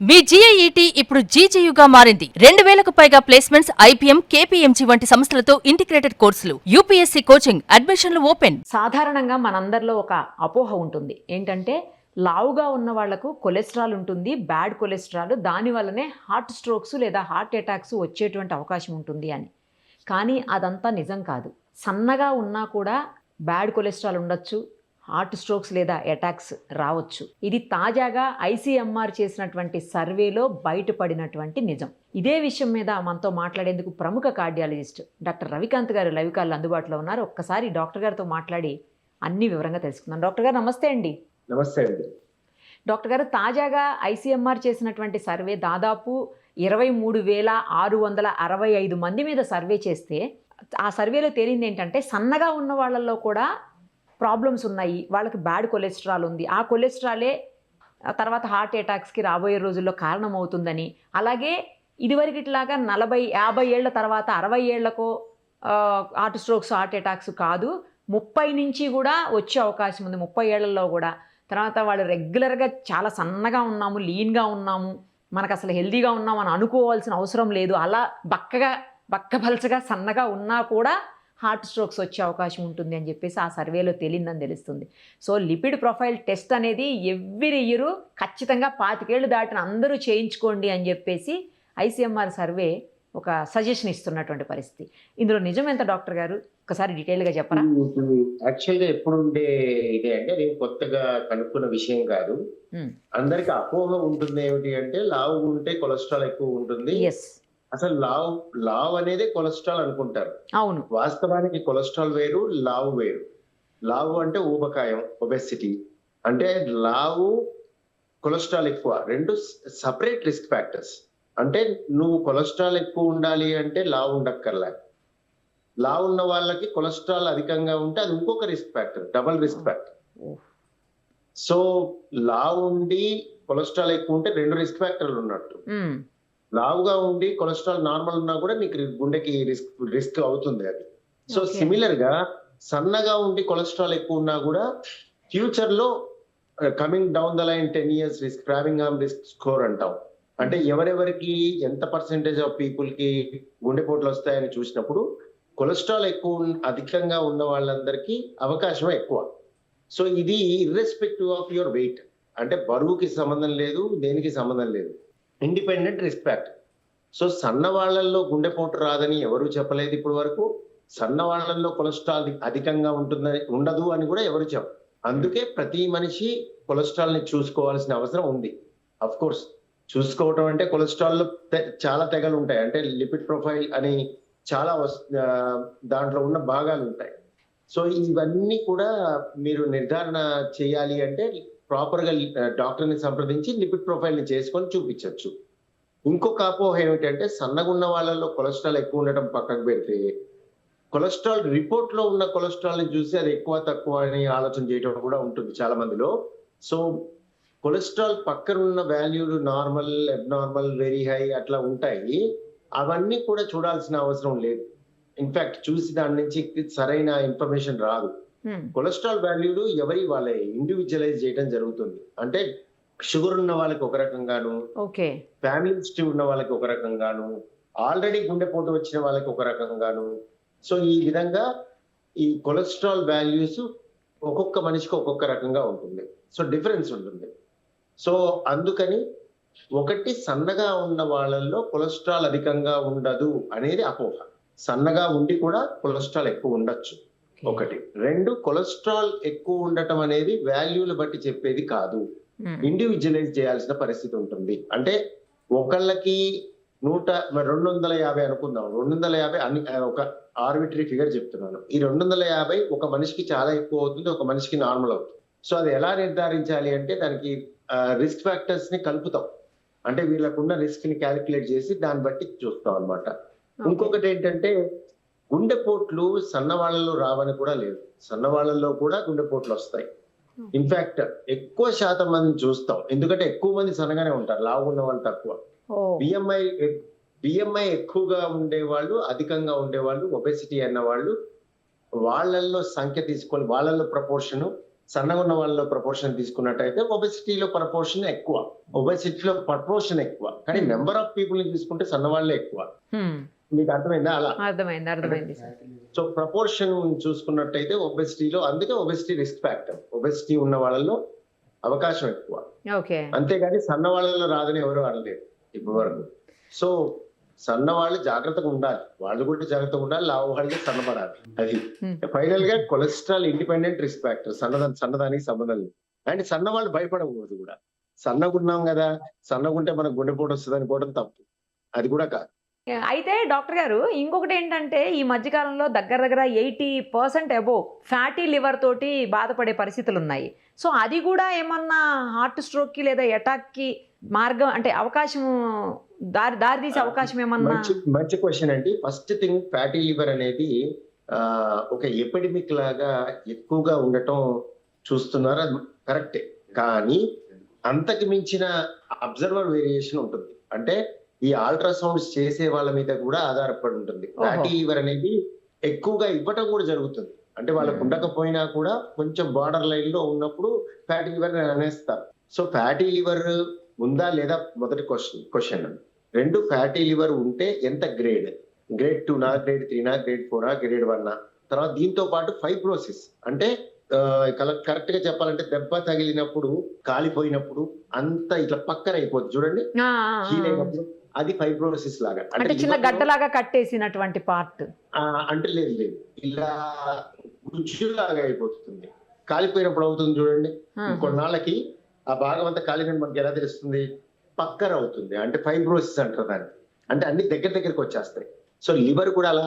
మీ GIET ఇప్పుడు GGUగా మారింది. 2000కు పైగా ప్లేస్మెంట్స్, IPM, KPMG వంటి సంస్థలతో ఇంటిగ్రేటెడ్ కోర్సులు. UPSC కోచింగ్, అడ్మిషన్లు ఓపెన్. సాధారణంగా మనందరిలో ఒక అపోహ ఉంటుంది. ఏంటంటే లావుగా ఉన్న వాళ్లకు కొలెస్ట్రాల్ ఉంటుంది, బ్యాడ్ కొలెస్ట్రాల్, దానివల్లనే హార్ట్ స్ట్రోక్స్ లేదా హార్ట్ అటాక్స్ వచ్చేటువంటి అవకాశం ఉంటుంది అని. కానీ అదంతా నిజం కాదు. సన్నగా ఉన్నా కూడా బ్యాడ్ కొలెస్ట్రాల్ ఉండొచ్చు, హార్ట్ స్ట్రోక్స్ లేదా అటాక్స్ రావచ్చు. ఇది తాజాగా ICMR చేసినటువంటి సర్వేలో బయటపడినటువంటి నిజం. ఇదే విషయం మీద మనతో మాట్లాడేందుకు ప్రముఖ కార్డియాలజిస్ట్ డాక్టర్ రవికాంత్ గారు లైవ్ కాల్ అందుబాటులో ఉన్నారు. ఒక్కసారి డాక్టర్ గారితో మాట్లాడి అన్ని వివరంగా తెలుసుకుందాం. డాక్టర్ గారు నమస్తే అండి. నమస్తే అండి. డాక్టర్ గారు, తాజాగా ICMR చేసినటువంటి సర్వే దాదాపు 23,665 మంది మీద సర్వే చేస్తే ఆ సర్వేలో తేలింది ఏంటంటే సన్నగా ఉన్న వాళ్ళల్లో కూడా ప్రాబ్లమ్స్ ఉన్నాయి, వాళ్ళకి బ్యాడ్ కొలెస్ట్రాల్ ఉంది, ఆ కొలెస్ట్రాలే తర్వాత హార్ట్ అటాక్స్కి రాబోయే రోజుల్లో కారణమవుతుందని, అలాగే ఇదివరకు ఇట్లాగా 40-50 ఏళ్ల తర్వాత 60 ఏళ్లకో హార్ట్ స్ట్రోక్స్, హార్ట్ అటాక్స్ కాదు, 30 నుంచి కూడా వచ్చే అవకాశం ఉంది, 30 ఏళ్లలో కూడా. తర్వాత వాళ్ళు రెగ్యులర్గా చాలా సన్నగా ఉన్నాము, లీన్గా ఉన్నాము, మనకు అసలు హెల్తీగా ఉన్నాము అని అనుకోవాల్సిన అవసరం లేదు, అలా బక్కపలచగా సన్నగా ఉన్నా కూడా హార్ట్ స్ట్రోక్స్ వచ్చే అవకాశం ఉంటుంది అని చెప్పేసి ఆ సర్వేలో తేలిందని తెలుస్తుంది. సో లిపిడ్ ప్రొఫైల్ టెస్ట్ అనేది ఎవ్రీ ఇయర్ ఖచ్చితంగా 25 ఏళ్ళు దాటిన అందరూ చేయించుకోండి అని చెప్పేసి ICMR సర్వే ఒక సజెషన్ ఇస్తున్నటువంటి పరిస్థితి. ఇందులో నిజం ఎంత డాక్టర్ గారు, ఒకసారి డీటెయిల్గా చెప్పరా? యాక్చువల్గా ఎప్పుడు ఉండే ఇదే అంటే నేను కొత్తగా కనుక్కున్న విషయం కాదు. అందరికి అపోహ ఉంటుంది ఏమిటి అంటే లావు ఉంటే కొలెస్ట్రాల్ ఎక్కువ ఉంటుంది, అసలు లావ్ అనేది కొలెస్ట్రాల్ అనుకుంటారు. అవును, వాస్తవానికి కొలెస్ట్రాల్ వేరు, లావు వేరు. లావు అంటే ఊబకాయం, ఒబెసిటీ. అంటే లావు, కొలెస్ట్రాల్ ఎక్కువ రెండు సపరేట్ రిస్క్ ఫ్యాక్టర్స్. అంటే నువ్వు కొలెస్ట్రాల్ ఎక్కువ ఉండాలి అంటే లావు ఉండక్కర్లే. లావు ఉన్న వాళ్ళకి కొలెస్ట్రాల్ అధికంగా ఉంటే అది ఇంకొక risk factor, double risk factor. So లావు ఉండి కొలెస్ట్రాల్ ఎక్కువ ఉంటే 2 రిస్క్ ఫ్యాక్టర్లు ఉన్నట్టు. లావుగా ఉండి కొలెస్ట్రాల్ నార్మల్ ఉన్నా కూడా నీకు గుండెకి రిస్క్ అవుతుంది అది. సో సిమిలర్ గా సన్నగా ఉండి కొలెస్ట్రాల్ ఎక్కువ ఉన్నా కూడా ఫ్యూచర్ లో coming down the line 10 years risk, Framingham risk score అంటాం. అంటే ఎవరెవరికి ఎంత పర్సెంటేజ్ ఆఫ్ పీపుల్ కి గుండెపోట్లు వస్తాయని చూసినప్పుడు కొలెస్ట్రాల్ అధికంగా ఉన్న వాళ్ళందరికీ అవకాశం ఎక్కువ. సో ఇది ఇర్రెస్పెక్టివ్ ఆఫ్ యువర్ వెయిట్, అంటే బరువుకి సంబంధం లేదు, దేనికి సంబంధం లేదు, ఇండిపెండెంట్ రిస్క్ ఫ్యాక్టర్. సో సన్న వాళ్ళల్లో గుండెపోటు రాదని ఎవరు చెప్పలేదు ఇప్పటి వరకు. సన్న వాళ్ళల్లో కొలెస్ట్రాల్ అధికంగా ఉండదు అని కూడా ఎవరు చెప్పరు. అందుకే ప్రతి మనిషి కొలెస్ట్రాల్ ని చూసుకోవాల్సిన అవసరం ఉంది. అఫ్ కోర్స్ చూసుకోవటం అంటే కొలెస్ట్రాల్ లో చాలా తెగలు ఉంటాయి, అంటే లిపిడ్ ప్రొఫైల్ అని చాలా దాంట్లో ఉన్న భాగాలు ఉంటాయి. సో ఇవన్నీ కూడా మీరు నిర్ధారణ చేయాలి అంటే ప్రాపర్ గా డాక్టర్ ని సంప్రదించి లిపిడ్ ప్రొఫైల్ ని చేసుకొని చూపించవచ్చు. ఇంకొక అపోహ ఏమిటంటే సన్నగున్న వాళ్ళలో కొలెస్ట్రాల్ ఎక్కువ ఉండటం పక్కకు పెడితే కొలెస్ట్రాల్ రిపోర్ట్ లో ఉన్న కొలెస్ట్రాల్ ని చూసి అది ఎక్కువ తక్కువ అని ఆలోచన చేయడం కూడా ఉంటుంది చాలా మందిలో. సో కొలెస్ట్రాల్ పక్కన ఉన్న వాల్యూలు నార్మల్, అబ్నార్మల్, వెరీ హై అట్లా ఉంటాయి. అవన్నీ కూడా చూడాల్సిన అవసరం లేదు. ఇన్ఫాక్ట్ చూసి దాని నుంచి సరైన ఇన్ఫర్మేషన్ రాదు. కొలెస్ట్రాల్ వాల్యూలు ఎవరి వాళ్ళే ఇండివిజువలైజ్ చేయడం జరుగుతుంది. అంటే షుగర్ ఉన్న వాళ్ళకి ఒక రకంగాను, ఫ్యామిలీ హిస్టరీ ఉన్న వాళ్ళకి ఒక రకంగాను, ఆల్రెడీ గుండెపోటు వచ్చిన వాళ్ళకి ఒక రకంగాను. సో ఈ విధంగా ఈ కొలెస్ట్రాల్ వాల్యూస్ ఒక్కొక్క మనిషికి ఒక్కొక్క రకంగా ఉంటుంది. సో డిఫరెన్స్ ఉంటుంది. సో అందుకని ఒకటి, సన్నగా ఉన్న వాళ్ళల్లో కొలెస్ట్రాల్ అధికంగా ఉండదు అనేది అపోహ. సన్నగా ఉండి కూడా కొలెస్ట్రాల్ ఎక్కువ ఉండొచ్చు, ఒకటి. 2, కొలెస్ట్రాల్ ఎక్కువ ఉండటం అనేది వాల్యూలు బట్టి చెప్పేది కాదు, ఇండివిజువలైజ్ చేయాల్సిన పరిస్థితి ఉంటుంది. అంటే ఒకళ్ళకి 250 అనుకుందాం, 250 అని ఒక ఆర్బిటరీ ఫిగర్ చెప్తున్నాను. ఈ 250 ఒక మనిషికి చాలా ఎక్కువ అవుతుంది, ఒక మనిషికి నార్మల్ అవుతుంది. సో అది ఎలా నిర్ధారించాలి అంటే దానికి రిస్క్ ఫ్యాక్టర్స్ ని కలుపుతాం. అంటే వీళ్ళకున్న రిస్క్ ని క్యాలిక్యులేట్ చేసి దాన్ని బట్టి చూస్తాం అన్నమాట. ఇంకొకటి ఏంటంటే గుండెపోట్లు సన్నవాళ్లలో రావని కూడా లేదు, సన్నవాళ్లలో కూడా గుండెపోట్లు వస్తాయి. ఇన్ఫాక్ట్ ఎక్కువ శాతం మందిని చూస్తాం, ఎందుకంటే ఎక్కువ మంది సన్నగానే ఉంటారు, లావు ఉన్న వాళ్ళు తక్కువ. బిఎంఐ ఎక్కువగా ఉండేవాళ్ళు, అధికంగా ఉండేవాళ్ళు, ఒబెసిటీ అన్న వాళ్ళు, వాళ్ళల్లో సంఖ్య తీసుకొని వాళ్ళల్లో ప్రపోర్షన్ సన్నగా ఉన్న వాళ్ళ ప్రపోర్షన్ తీసుకున్నట్టయితే ఒబెసిటీలో ప్రపోర్షన్ ఎక్కువ, ఒబెసిటీలో ప్రపోర్షన్ ఎక్కువ, కానీ నెంబర్ ఆఫ్ పీపుల్ ని తీసుకుంటే సన్న వాళ్ళే ఎక్కువ. మీకు అర్థమైందా? అలా అర్థమైంది సార్. సో ప్రపోర్షన్ చూసుకున్నట్టయితే ఒబెసిటీలో, అందుకే ఒబెసిటీ రిస్క్ ఫ్యాక్టర్, ఒబెసిటీ ఉన్న వాళ్ళలో అవకాశం ఎక్కువ. ఓకే. అంతేగాని సన్న వాళ్ళలో రాదని ఎవరు అనలేరు ఇప్పటి వరకు. సో సన్న వాళ్ళు జాగ్రత్తగా ఉండాలి, వాళ్ళు కూడా జాగ్రత్తగా ఉండాలి, లావు వాళ్ళకి సన్నపడాలి. అది ఫైనల్ గా కొలెస్ట్రాల్ ఇండిపెండెంట్ రిస్క్ ఫ్యాక్టర్, సన్నదానికి సంబంధం లేదు. అండ్ సన్న వాళ్ళు భయపడకూడదు కూడా. సన్నగా ఉన్నాం కదా, సన్నగా ఉంటే మనకు గుండెపోటు వస్తుంది అనుకోవడం తప్పు, అది కూడా కాదు. అయితే డాక్టర్ గారు ఇంకొకటి ఏంటంటే ఈ మధ్యకాలంలో దగ్గర 80% అబోవ్ ఫ్యాటీ లివర్ తోటి బాధపడే పరిస్థితులు ఉన్నాయి. సో అది కూడా ఏమన్నా హార్ట్ స్ట్రోక్ కి లేదా అటాక్ కి మార్గం అంటే అవకాశం దారి తీసే అవకాశం ఏమన్నా? మంచి క్వశ్చన్ అండి. ఫస్ట్ థింగ్, ఫ్యాటీ లివర్ అనేది ఒక ఎపిడమిక్ లాగా ఎక్కువగా ఉండటం చూస్తున్నారు, అది కరెక్టే. కానీ అంతకు మించిన అబ్జర్వర్ వేరియేషన్ ఉంటుంది. అంటే ఈ అల్ట్రాసౌండ్స్ చేసే వాళ్ళ మీద కూడా ఆధారపడి ఉంటుంది. ఫ్యాటీ లివర్ అనేది ఎక్కువగా ఇవ్వటం కూడా జరుగుతుంది. అంటే వాళ్ళకు ఉండకపోయినా కూడా కొంచెం బార్డర్ లైన్ లో ఉన్నప్పుడు ఫ్యాటీ లివర్ అనేస్తారు. సో ఫ్యాటీ లివర్ ఉందా లేదా మొదటి క్వశ్చన్. రెండు, ఫ్యాటీ లివర్ ఉంటే ఎంత గ్రేడ్ 2నా, గ్రేడ్ 3నా, గ్రేడ్ 4నా, గ్రేడ్ 1నా? తర్వాత దీంతో పాటు ఫైబ్రోసిస్ అంటే కరెక్ట్ గా చెప్పాలంటే దెబ్బ తగిలినప్పుడు కాలిపోయినప్పుడు అంత ఇట్లా పక్కన అయిపోతుంది చూడండి, హీల్ అయినప్పుడు, అది ఫైబ్రోసిస్ లాగా. అంటే చిన్న గడ్డలాగా కట్టేసినటువంటి పార్ట్ అంటే లేదు, ఇలా గుజ్జులాగా అయిపోతుంది. కాలిపోయినప్పుడు అవుతుంది చూడండి, కొన్నాళ్ళకి ఆ భాగం అంతా కాలిపోయిన మనకి ఎలా తెలుస్తుంది? పక్కన అవుతుంది, అంటే ఫైబ్రోసిస్ అంటారు దాన్ని. అంటే అన్ని దగ్గరికి వచ్చేస్తాయి. సో లివర్ కూడా అలా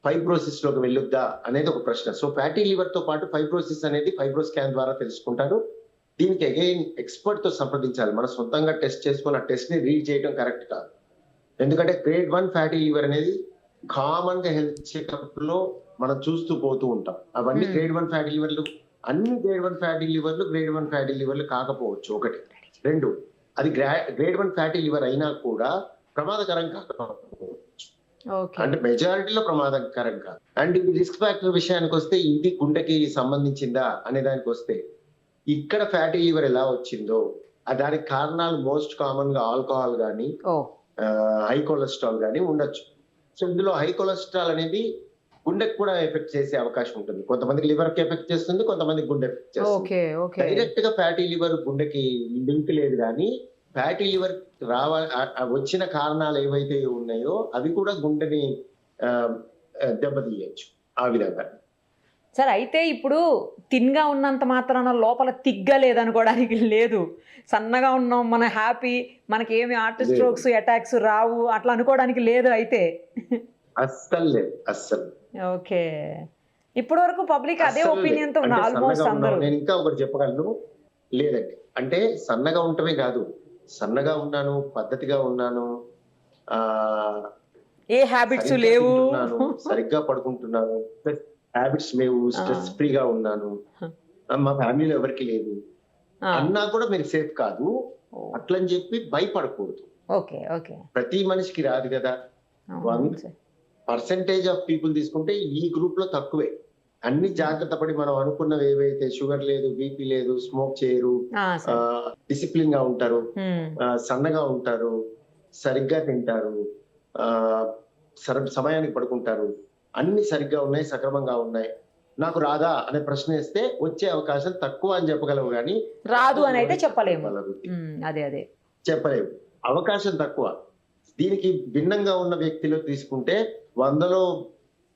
ఫైబ్రోసిస్ లోకి వెళ్ళొద్దా అనేది ఒక ప్రశ్న. సో ఫ్యాటీ లివర్ తో పాటు ఫైబ్రోసిస్ అనేది ఫైబ్రోస్కాన్ ద్వారా తెలుసుకుంటారు. దీనికి అగైన్ ఎక్స్పర్ట్ తో సంప్రదించాలి. మనం సొంతంగా టెస్ట్ చేసుకుని ఆ టెస్ట్ ని రీడ్ చేయడం కరెక్ట్ కాదు. ఎందుకంటే గ్రేడ్ 1 ఫ్యాటీ లివర్ అనేది కామన్ గా హెల్త్ చెకప్ లో మనం చూస్తూ పోతూ ఉంటాం. అవన్నీ గ్రేడ్ 1 ఫ్యాటీ లివర్లు, అన్ని గ్రేడ్ 1 ఫ్యాటీ లివర్లు గ్రేడ్ 1 ఫ్యాటీ లివర్లు కాకపోవచ్చు, ఒకటి. రెండు, అది గ్రేడ్ 1 ఫ్యాటీ లివర్ అయినా కూడా ప్రమాదకరం కాకపోవచ్చు, అంటే మెజారిటీలో ప్రమాదకరం కాదు. అండ్ ఇది రిస్క్ ఫ్యాక్టర్ విషయానికి వస్తే, ఇది గుండెకి సంబంధించిందా అనే దానికి వస్తే, ఇక్కడ ఫ్యాటీ లివర్ ఎలా వచ్చిందో దానికి కారణాలు మోస్ట్ కామన్ గా ఆల్కహాల్ కానీ హై కొలెస్ట్రాల్ కానీ ఉండొచ్చు. సో ఇందులో హై కొలెస్ట్రాల్ అనేది గుండెకి కూడా ఎఫెక్ట్ చేసే అవకాశం ఉంటుంది. కొంతమందికి లివర్ కి ఎఫెక్ట్ చేస్తుంది, కొంతమందికి గుండె ఎఫెక్ట్ చేస్తుంది. డైరెక్ట్ గా ఫ్యాటీ లివర్ గుండెకి లింక్ లేదు, కానీ ఫ్యాటీ లివర్ వచ్చిన కారణాలు ఏవైతే ఉన్నాయో అవి కూడా గుండెని దెబ్బతీయచ్చు ఆ విధంగా. సార్ అయితే ఇప్పుడు తిన్గా ఉన్నంత మాత్రాన లోపల తిగ్గలేదనుకోవడానికి లేదు. సన్నగా ఉన్నాం, మన హ్యాపీ, మనకి ఏమి హార్ట్ స్ట్రోక్స్ అటాక్స్ రావు అట్లా అనుకోవడానికి లేదు అయితే? అస్సలు లేదు, అస్సలు. ఓకే. ఇప్పటి వరకు పబ్లిక్ అదే ఒపీనియన్ తో ఉన్నారు ఆల్మోస్ట్ అందరూ. నేను ఇంకా ఒకటి చెప్పగలను, లేదండి అంటే సన్నగా ఉండటమే కాదు, సన్నగా ఉన్నాను, పద్ధతిగా ఉన్నాను, ఏ హ్యాబిట్స్ లేవు, సరిగ్గా పడుకుంటున్నాను, హ్యాబిట్స్ లేవు, స్ట్రెస్ ఫ్రీగా ఉన్నాను, మా ఫ్యామిలీలో ఎవరికి లేదు అన్నా కూడా మీరు సేఫ్ కాదు. అట్లని చెప్పి భయపడకూడదు. ప్రతి మనిషికి రాదు కదా. 1% ఆఫ్ పీపుల్ తీసుకుంటే ఈ గ్రూప్ లో తక్కువే. అన్ని జాగ్రత్త పడి మనం అనుకున్నవి ఏవైతే, షుగర్ లేదు, బీపీ లేదు, స్మోక్ చేయరు, డిసిప్లిన్ గా ఉంటారు, సన్నగా ఉంటారు, సరిగ్గా తింటారు, సమయానికి పడుకుంటారు, అన్ని సరిగ్గా ఉన్నాయి, సక్రమంగా ఉన్నాయి, నాకు రాదా అనే ప్రశ్న వేస్తే వచ్చే అవకాశం తక్కువ అని చెప్పగలవు, కానీ రాదు అని అయితే చెప్పలేము. అదే చెప్పలేము, అవకాశం తక్కువ. దీనికి భిన్నంగా ఉన్న వ్యక్తిలో తీసుకుంటే 100లో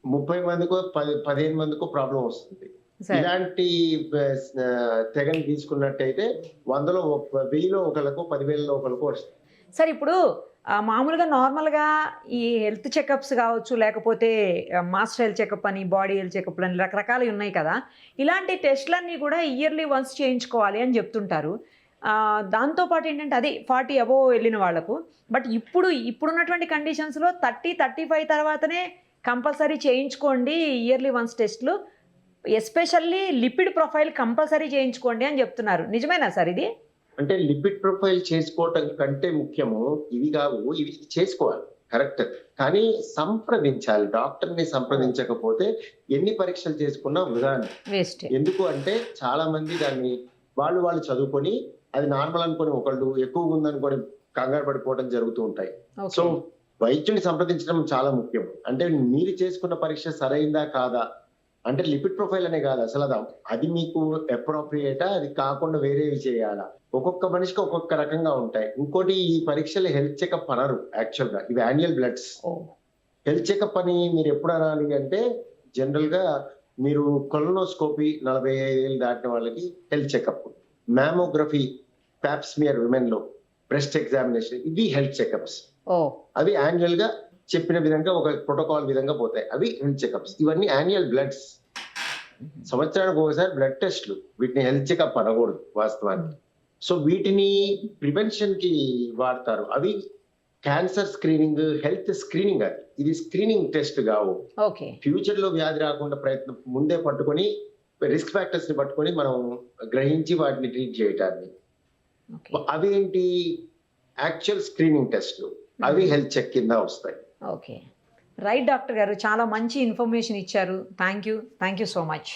30 మందికో 15 మందికో ప్రాబ్లం వస్తుంది. ఇలాంటి తెగని తీసుకున్నట్టయితే 100లో 1000లో ఒకళ్ళకు, 10,000లో ఒకళ్ళకు వస్తుంది. సార్ ఇప్పుడు మామూలుగా నార్మల్గా ఈ హెల్త్ చెకప్స్ కావచ్చు, లేకపోతే మాస్టర్ హెల్త్ చెకప్ అని, బాడీ హెల్త్ చెకప్ అని రకరకాలు ఉన్నాయి కదా. ఇలాంటి టెస్ట్లన్నీ కూడా ఇయర్లీ వన్స్ చేయించుకోవాలి అని చెప్తుంటారు. దాంతోపాటు ఏంటంటే అది 40 అబోవ్ వెళ్ళిన వాళ్ళకు. బట్ ఇప్పుడున్నటువంటి కండిషన్స్లో 30-35 తర్వాతనే కంపల్సరీ చేయించుకోండి ఇయర్లీ వన్స్ టెస్ట్లు, ఎస్పెషల్లీ లిపిడ్ ప్రొఫైల్ కంపల్సరీ చేయించుకోండి అని చెప్తున్నారు. నిజమేనా సార్ ఇది? అంటే లిపిడ్ ప్రొఫైల్ చేసుకోవటం కంటే ముఖ్యము ఇవి కావు, ఇవి చేసుకోవాలి కరెక్ట్. కానీ సంప్రదించాలి. డాక్టర్ని సంప్రదించకపోతే ఎన్ని పరీక్షలు చేసుకున్నా వృధానే. వేస్ట్. ఎందుకు అంటే చాలా మంది దాన్ని వాళ్ళు చదువుకొని అది నార్మల్ అనుకొని ఒకళ్ళు ఎక్కువగా ఉందనుకొని కంగారు పడిపోవడం జరుగుతూ ఉంటాయి. సో వైద్యుని సంప్రదించడం చాలా ముఖ్యం. అంటే మీరు చేసుకున్న పరీక్ష సరైందా కాదా, అంటే లిపిడ్ ప్రొఫైల్ అనే కాదు అసలు అది మీకు అప్రోప్రియేటా, అది కాకుండా వేరేవి చేయాలా, ఒక్కొక్క మనిషికి ఒక్కొక్క రకంగా ఉంటాయి. ఇంకోటి ఈ పరీక్షలు హెల్త్ చెకప్ అనరు యాక్చువల్ గా, ఇవి యాన్యువల్ బ్లడ్స్. హెల్త్ చెకప్ అని మీరు ఎప్పుడు అనాలి అంటే జనరల్ గా మీరు కొలనోస్కోపీ 45 ఏళ్ళు దాటిన వాళ్ళకి health checkup, mammography, Pap smear women లో, బ్రెస్ట్ ఎగ్జామినేషన్, ఇవి హెల్త్ చెకప్స్. అవి యాన్యువల్ గా చెప్పిన విధంగా ఒక ప్రోటోకాల్ విధంగా పోతాయి. అవి హెల్త్ చెకప్స్. ఇవన్నీ యాన్యువల్ బ్లడ్స్, సంవత్సరానికి ఒకసారి బ్లడ్ టెస్ట్లు. వీటిని హెల్త్ చెకప్ అనకూడదు వాస్తవానికి. సో వీటిని ప్రివెన్షన్ కి వాడతారు. అవి క్యాన్సర్ స్క్రీనింగ్, హెల్త్ స్క్రీనింగ్. అది ఇది స్క్రీనింగ్ టెస్ట్ కావు. ఫ్యూచర్ లో వ్యాధి రాకుండా ప్రయత్నం ముందే పట్టుకొని రిస్క్ ఫ్యాక్టర్స్ ని పట్టుకొని మనం గ్రహించి వాటిని ట్రీట్ చేయటాన్ని. అవి ఏంటి యాక్చువల్ స్క్రీనింగ్ టెస్ట్లు, అవి హెల్త్ చెక్ కింద వస్తాయి. ఓకే, రైట్ డాక్టర్ గారు, చాలా మంచి ఇన్ఫర్మేషన్ ఇచ్చారు. Thank you so much.